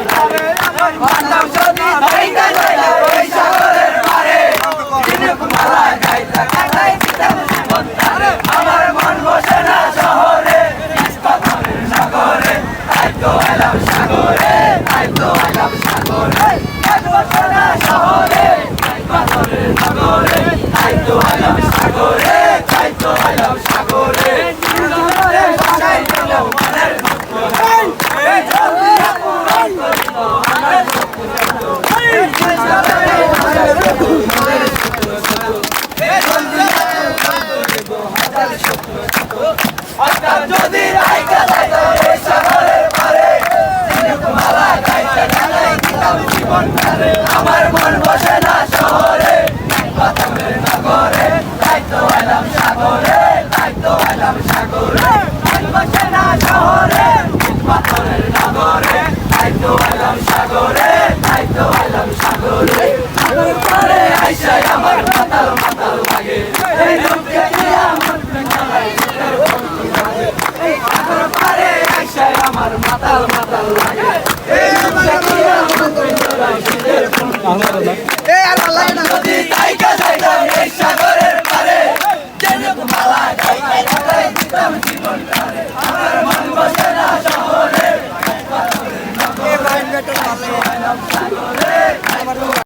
বাতাম যদি ধাইকা যাইতা ওই সাগরের পারে ঝিনুক মালা গাইতা কাটাই দিতাম জীবন তারে আমার মন বসে না শহরে ইস্পাতনের সাগরে তাই তো এলাম সাগরে তাই তো এলাম সাগরে মন বসে না শহরে ইস্পাতনের সাগরে তাই তো এলাম সাগরে তাই তো এলাম সাগরে ভাষাই দিল মনের যদি রাইকা যাইতা ওই সাগরের পারে ঝিনুক মালা গাইতা গাইতা দিতাম জীবন তারে আমার মন বসে না শহরে বাতামের নগরে তাই তো এলাম সাগরে তাই তো এলাম সাগরে মন বসে না শহরে পাথরের নগরে তাই তো এলাম সাগরে তাই তো এলাম সাগরে সাগর পারে আইসাই আমার মাতাল মাতাল লাগে এই রূপকে দিয়া মন প্রেমায় এই সাগর পারে আইসাই আমার মাতাল মাতাল লাগে এই রূপকে দিয়া মন প্রেমায়